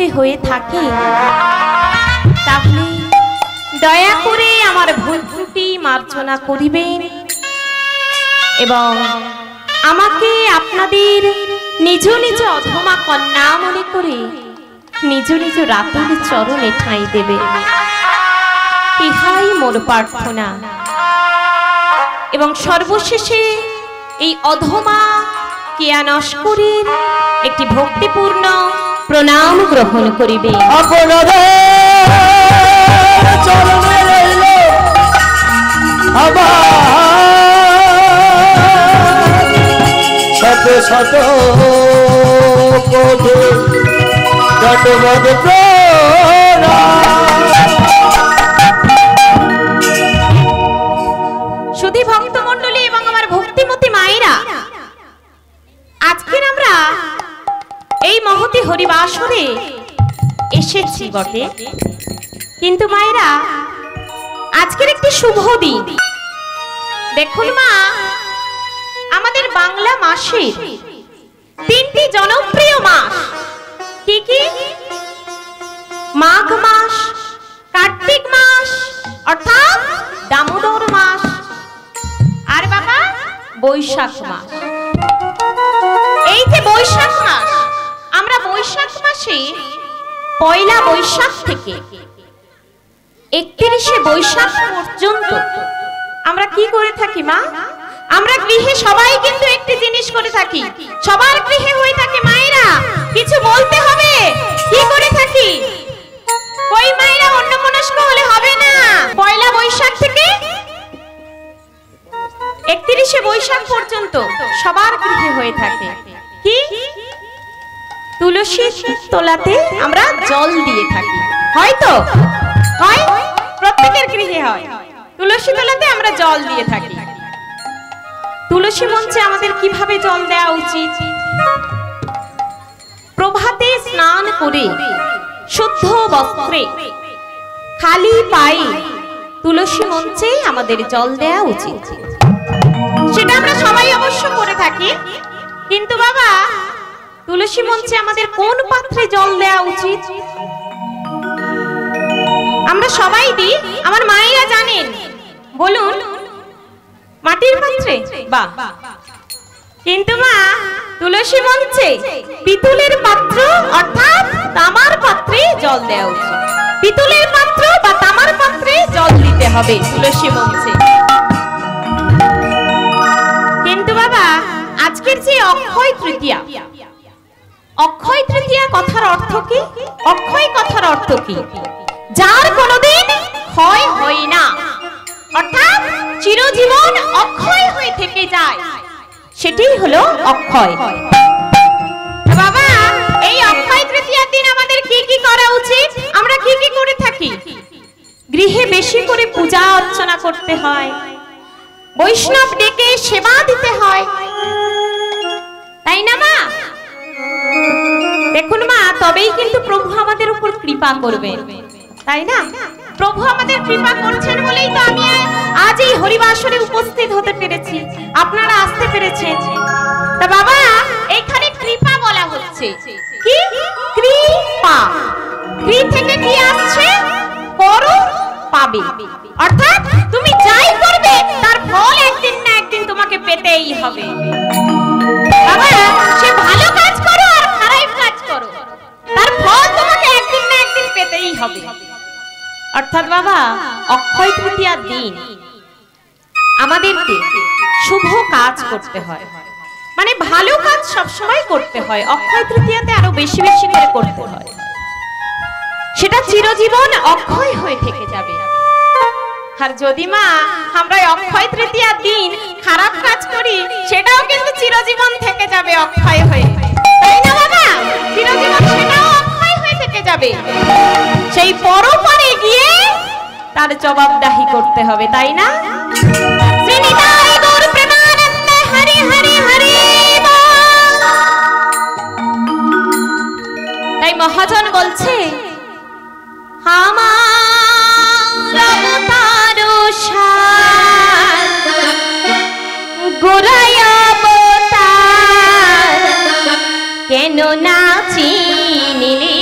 করতে হয়ে থাকে তাহলে দয়া করে আমার ভুল ত্রুটি মার্জনা করিবেন এবং আমাকে আপনাদের নিজ নিজ অধমা কন্যা মনে করে নিজ নিজ রাতের চরণে ঠাঁই দেবে। ইহাই মোর প্রার্থনা এবং সর্বশেষে এই অধমা কিয়া নস্করের একটি ভক্তিপূর্ণ প্রণাম গ্রহণ করিবে। শত শত কোটি দণ্ডবৎ সুধী ভক্তমণ্ডলী এবং আমার ভক্তিমতী মায়েরা, আজকের আমরা এই মহতী হরিবাসরে এসেছি বটে, কিন্তু মায়েরা আজকের একটি শুভ দিন। দেখুন মা, আমাদের বাংলা মাসের তিনটি জনপ্রিয় মাস কি কি? মাঘ মাস, কার্তিক মাস অর্থাৎ দামোদর মাস, আর বাবা বৈশাখ মাস। এই যে বৈশাখ মাস, আমরা বৈশাখ মাসে পয়লা বৈশাখ থেকে 31শে বৈশাখ পর্যন্ত আমরা কি করে থাকি মা? আমরা গৃহে সবাই কিন্তু একটি জিনিস করে থাকি, সবার গৃহে হয়ে থাকে মায়েরা, কিছু বলতে হবে। কি করে থাকি? ওই মায়েরা অন্যমনস্ক হলে হবে না। পয়লা বৈশাখ থেকে 31শে বৈশাখ পর্যন্ত সবার গৃহে হয়ে থাকে কি? তুলসী তলাতে আমরা জল দিয়ে থাকি, হয়তো হয়, প্রত্যেকের গৃহে হয়। তুলসী তলাতে আমরা জল দিয়ে থাকি। তুলসী মঞ্চে আমাদের কিভাবে জল দেওয়া উচিত? প্রভাতে স্নান করে শুদ্ধ বস্ত্রে খালি পায়ে তুলসী মঞ্চে আমাদের জল দেওয়া উচিত। সেটা আমরা সবাই অবশ্য করে থাকি, কিন্তু বাবা তুলসী মঞ্চে আমাদের কোন পাত্রে জল দেওয়া উচিত? আমরা সবাই দিই, আমার মায়েরা জানেন, বলুন। মাটির পাত্রে? বাহ। কিন্তু মা তুলসী মঞ্চে পিতলের পাত্র অর্থাৎ তামার পাত্রে জল দেওয়া উচিত। পিতলের পাত্র বা তামার পাত্রে জল দিতে হবে তুলসী মঞ্চে। কিন্তু বাবা আজকের যে অক্ষয় তৃতীয়া, অক্ষয় তৃতীয়া কথার অর্থ কি? অক্ষয় কথার অর্থ কি? যার কোনোদিন ক্ষয় হয় না, অর্থাৎ চিরজীবন অক্ষয় হয়ে থেকে যায়, সেটাই হলো অক্ষয়। বাবা এই অক্ষয় তৃতীয়ার দিন আমাদের কি কি করা উচিত? আমরা কি কি করে থাকি? গৃহে বেশি করে পূজা অর্চনা করতে হয়, বৈষ্ণব ডেকে সেবা দিতে হয়, তাই না মা? দেখুন মা, তবেই কিন্তু প্রভু আমাদের উপর কৃপা করবেন, তাই না? প্রভু আমাদের কৃপা করছেন বলেই তো আমি আজ এই হরিবাসরে উপস্থিত হতে পেরেছি, আপনারা আসতে পেরেছেন। তা বাবা এখানে কৃপা বলা হচ্ছে কি? কৃপা। কৃ থেকে কি আসছে? করো পাবে, অর্থাৎ তুমি যাই করবে তার ফল একদিন না একদিন তোমাকে পেতেই হবে। বাবা সে ভালো কাজ করো আর খারাপ কাজ করো, তার ফল তোমাকে একদিন না একদিন পেতেই হবে। অর্থাৎ বাবা অক্ষয় তৃতীয়ার দিন আমাদেরকে শুভ কাজ করতে হয়, মানে ভালো কাজ সবসময় করতে হয়, অক্ষয় তৃতীয়াতে আরো বেশি বেশি করে করতে হয়, সেটা চিরজীবন অক্ষয় হয়ে থেকে যাবে। আর যদি মা আমরা অক্ষয় তৃতীয়ার দিন খারাপ কাজ করি, সেটাও কিন্তু চিরজীবন থেকে যাবে অক্ষয় হয়ে, তাই না বাবা? চিরজীবন সেটাও অক্ষয় হয়ে থেকে যাবে, সেই পরপারে গিয়ে তার জবাবদাহি করতে হবে, তাই না? তাই মহাজন বলছে কেন না চিনিলি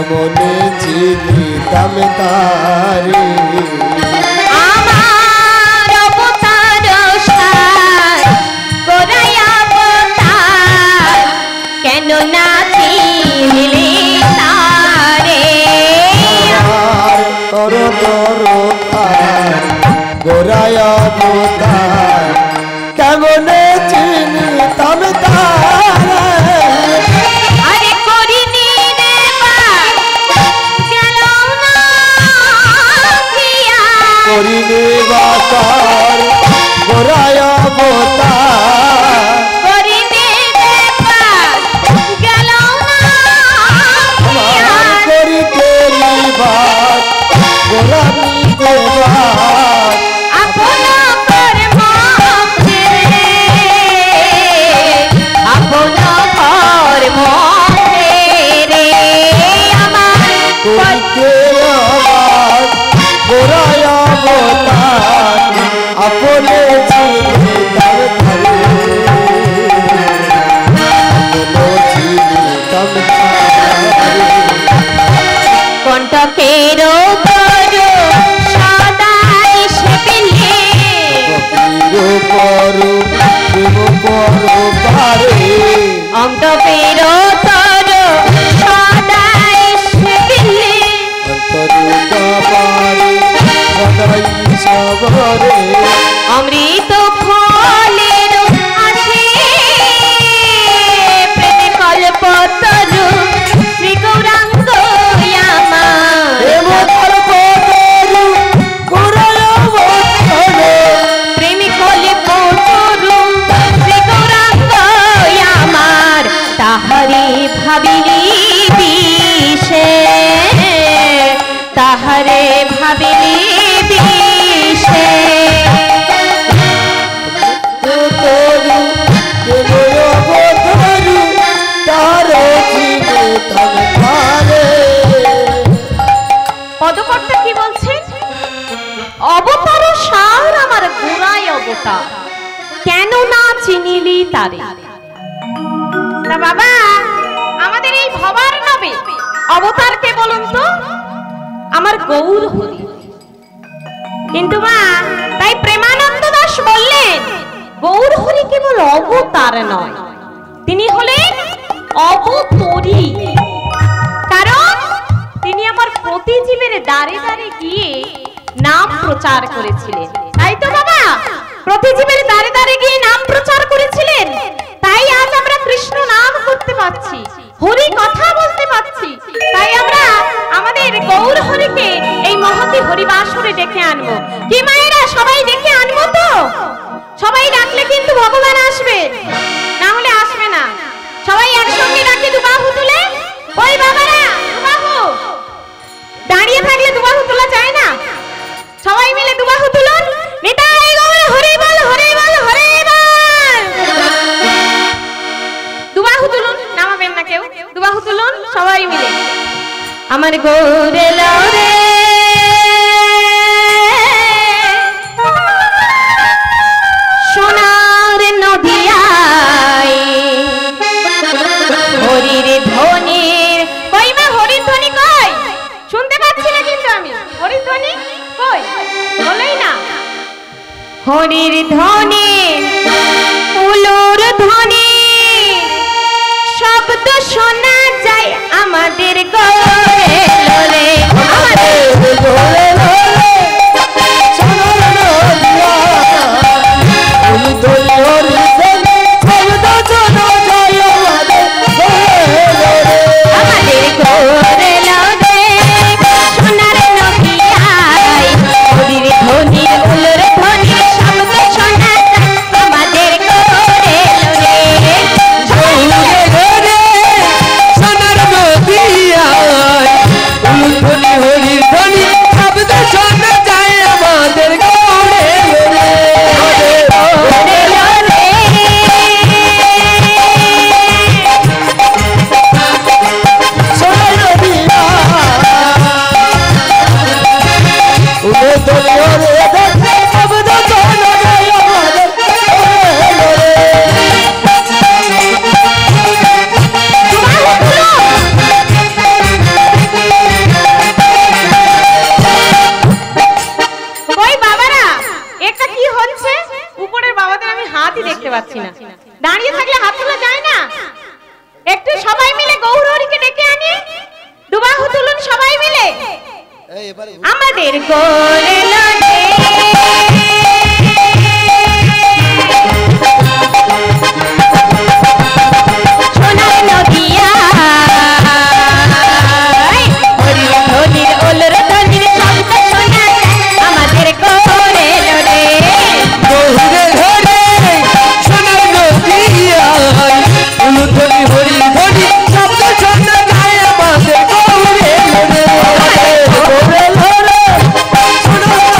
কেমনে চিনিতাম তারে আমার অবতার সার গোড়ায় অবতার কেন না চিনলি তারে আমার তর তর গোরায় অবতার কেমনে চিনিতাম তারে আরে করিনি রে পার গেল না দিয়া করিনি বাসার গোরায় অবতার করিনি রে পার গেল না দিয়া আমার করিতে নিবার গোরামিতে বার আপন কর্ম ছেড়ে আপন কর্ম ছেড়ে আমার করিতে আমার গোরায় অবতার আপনে চিনিতাম তারে আপনে চিনিতাম তারে কণ্ঠকের করো সদাই সেবিলে ফকির করো প্রেম করো পারে অন্তপের করো সদাই সেবিলে অন্তরুটা পারে সদাই সবরে অমৃত ফলের আছে প্রেমে কল্পতরু শ্রী গৌরাঙ্গ আমার প্রেম কল্পতরু গোরায় অবতারে প্রেমে কল্পতরু শ্রী গৌরাঙ্গ আমার তাহারে ভাবিলি বিষে তাহারে ভাবিলি বিষে তরু প্রেম অবতারু তারে চিনিতাম তারে পদকর্তা কি বলছেন? অবতার সার আমার গোড়ায় অবতার কেন না চিনিলি তারে। তা বাবা আমাদের এই ভবার নবে অবতার কে বলুন তো? আমার গৌর হরি। কিন্তু মা তাই প্রেমানন্দ দাস বললেন গৌর হরি কেবল অবতার নয়, তিনি হলেন অবতরী। কারণ তিনি আমার প্রতিজীবের দ্বারে দ্বারে গিয়ে নাম প্রচার করেছিলেন, তাই তো বাবা? প্রতিজীবের দ্বারে দ্বারে গিয়ে নাম প্রচার করেছিলেন, তাই আজ আমরা কৃষ্ণ নাম করতে পাচ্ছি, হরি কথা বলতে পাচ্ছি। তাই আমরা আমাদের গৌর হরিকে এই মহতি হরিবাসরে ডেকে আনবো। কি মায়েরা সবাই ডেকে আনবো তো? সবাই ডাকলে কিন্তু ভগবান আসবে, না হলে আসবে না। সবাই একসঙ্গে ডাকে দুবাহু তুলে। ওই বাবারা দুবাহু, দাঁড়িয়ে থাকলে দুবাহু তোলা যায় না। সবাই মিলে দুবাহু তুলুন। নিতাই গৌর হরি বল হরি বল হরি বল। দুবাহু তুলুন, নামাবেন না কেউ। দুবাহু তুলুন সবাই মিলে। আমার গৌরে লাউরে সোনার নদিয়ায় হরির ধ্বনির কই মা? হরির ধ্বনি কই? শুনতে পাচ্ছি না কিন্তু আমি। হরির ধ্বনি কই? বলেই না। হরির ধ্বনি উলুর ধ্বনি শব্দ শোনা যায় আমাদের গৌরে লোলে। আমাদের গোরে লোলে সোনার নদিয়া ওই দই হরি সেন শব্দ শোনা যায় আমাদের গোরে লোলে আমাদের গৌরে লোলে সোনার নদিয়ায় হরির ধ্বনি উলুর ধ্বনি শব্দ শোনা যায় আমাদের গৌরে লোলে। গোরে লোলে হচ্ছে উপরের বাবাদের আমি হাতই দেখতে পাচ্ছি না। দাঁড়িয়ে থাকলে হাত তোলা যায় না। একটু সবাই মিলে গৌরহরিকে ডেকে আনি, দুবাহু তুলুন সবাই মিলে। আমাদের গোরেলনে সোনার নদিয়া হরির ওলর ধনির শব্দ শোনা আমাদের গোরেলনে গৌরে ঘরে সোনার নদিয়া উলুধ্বনি হরি ধ্বনি শব্দ শোনা যায় আমাদের গৌরে ঘরে গৌরে ঘরে সোনার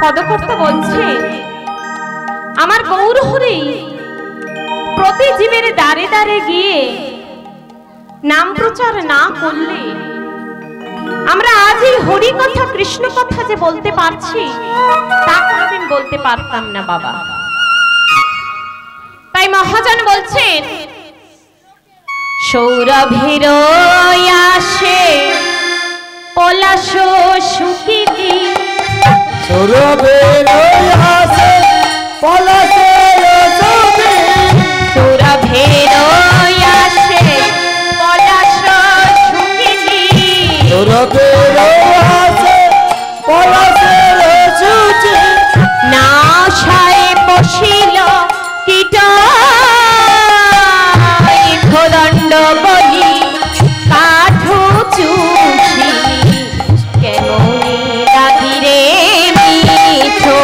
পদকর্তা বলছে আমার গৌরহরি প্রতি জীবের দ্বারে দ্বারে গিয়ে নাম প্রচার না করলে আমরা আজ এই হরি কথা কৃষ্ণ কথা যে বলতে পারছি তা কোনদিন বলতে পারতাম না বাবা। তাই মহাজন বলছেন সৌরভের আসে পলাশ শুকিতি সৌরভের আসে পলাশের ছবি সৌরভের আসে পলাশ শুকিতি সৌরভের আসে পলাশের ছবি না ছায় বসিল কীট দণ্ড বলি কাঠ চুষি কেমন লাগিরে মিঠো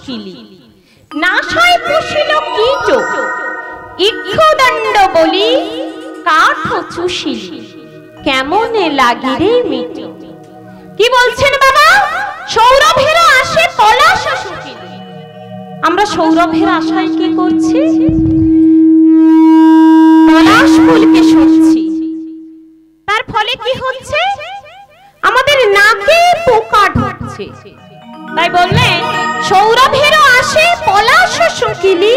সুখিলি নাশায় পুষিল কীট ইক্ষুদণ্ড বলি কাঠ চুষিলি কেমনে লাগিরে মিট। কি বলছেন বাবা? সৌরভের আসে পলাশ সুখিলি। আমরা সৌরভের আশায় কি করছি? পলাশ ফুলকে শুনছি। তার ফলে কি হচ্ছে? আমাদের নাকে পোকা ঢুকছে। তাই বললেন সৌরভের আসে পলাশ শুকিলি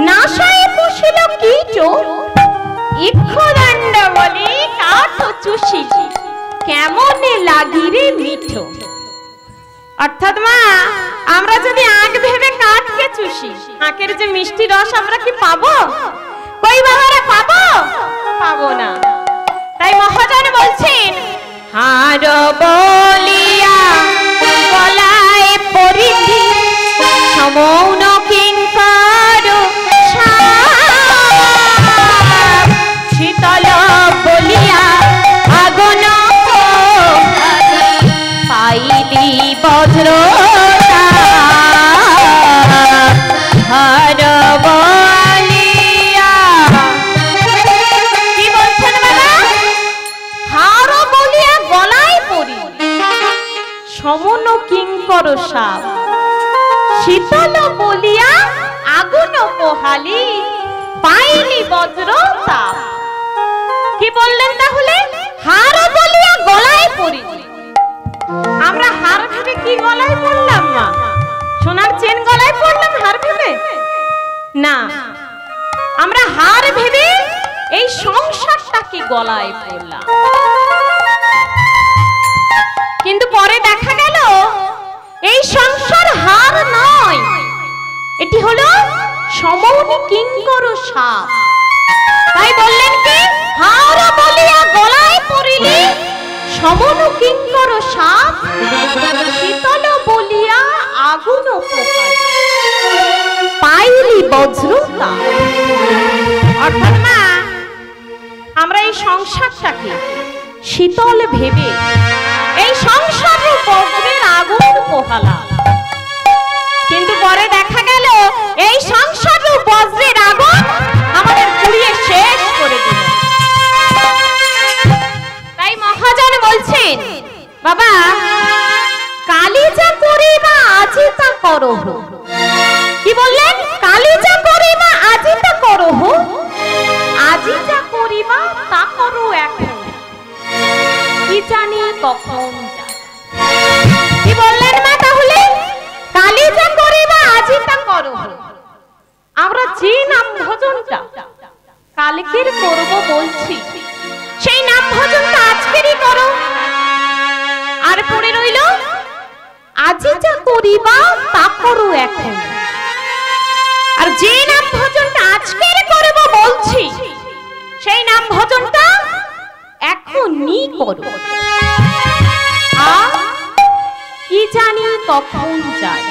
নাশায় পুষিল কীট ইক্ষুদণ্ড বলি কাঠ চুষিলি কেমনে লাগিরে মিঠ। অর্থাৎ মা, আমরা যদি আঁক ভেবে কাঠকে চুষি, আঁকের যে মিষ্টি রস আমরা কি পাবো? কই বাবারা পাবো? পাবো না। তাই মহাজন বলছেন হার বলিয়া গলায় পরিধি সমৌন কিঙ্কর শীতল বলিয়া আগুন পাইলি বজ্র হার বলিয়া। কি বলছেন বাবা? হার বলিয়া গলায় পরি সমন কিঙ্কর সাপ শীতল বলিয়া আগুন পোহালি পাইলি বজ্র তাপ। কি বললেন তাহলে? হার বলিয়া গলায় পরি। আমরা হার ভেবে কি গলায় পড়লাম মা? সোনার চেন গলায় পড়লাম হার ভেবে? না, আমরা হার ভেবে এই সংসারটাকে গলায় পড়লাম। কিন্তু পরে দেখা গেল এই সংসার হার নয়, এটি হলো সমৌনি কিঙ্কর সাপ। তাই বললেন কি হার বলিয়া গলায় পড়িলি সমন কিঙ্কর সাপ শীতল বলিয়া আগুন পাইলি বজ্র তাপ। অর্থাৎ মা, আমরা এই সংসারটাকে শীতল ভেবে এই সংসারের বজ্রের আগুন পোহালাম, কিন্তু পরে দেখা গেল এই সংসারের বজ্রের আগুন আমাদের পুড়িয়ে শেষ করে দিল। তাই মহাজন বলছেন বাবা, কালি যা করিবা আজি তা করহ। কি বললেন? কালি যা করিবা আজি তা করহ, আজি যা করিবা তা করো এখন, কি জানি কখন যায়। কি বললেন মা? তাহলে কালি যা করিবা আজি তা করহ। আমরা যে নাম ভজনটা কালকের করব বলছি, সেই নাম ভজনটা আজকেরই করো। আর পড়ে রইল আজি যা করিবা তা করো এখন। আর যে নাম ভজনটা আজকের করব বলছি, সেই নাম ভজনটা এখনই করো। আর কি জানি কখন যায়।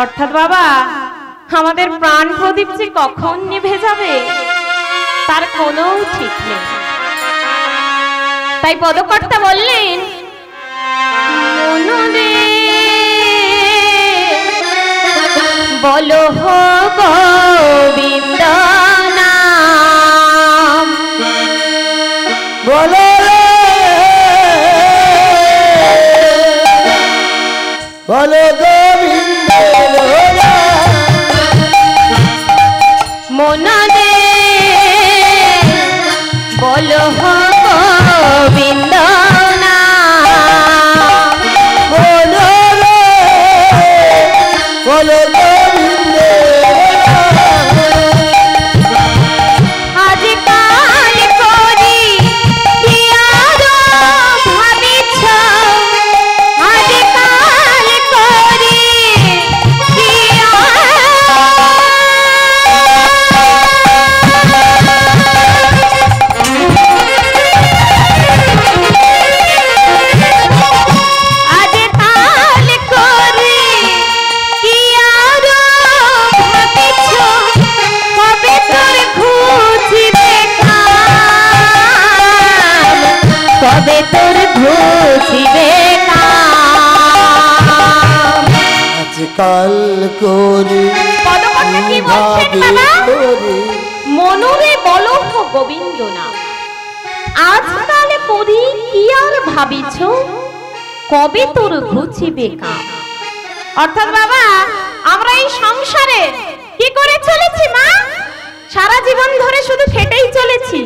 অর্থাৎ বাবা, আমাদের প্রাণ প্রদীপ যে কখন নিভে যাবে তার কোনো ঠিক নেই। তাই পদকর্তা বললেন মনরে বলো হো গোবিন্দ নাম, বলো বলো গোবিন্দ মনরে বলো হো গোবিন্দ নাম, বলো বলো গোবিন্দ আজ কাল করি কি আরো ভাবিছ, আজ কাল করি কি কাল করে পদকর্তা কি বলছেন বাবা? করে মনুরে বলহ গোবিন্দ নাম, আজকাল পরি কি আর ভাবিছ, কবে তোর ঘুচিবে কাম। অর্থাৎ বাবা, আমরা এই সংসারে কি করে চলেছি মা? সারা জীবন ধরে শুধু খেটেই চলেছি।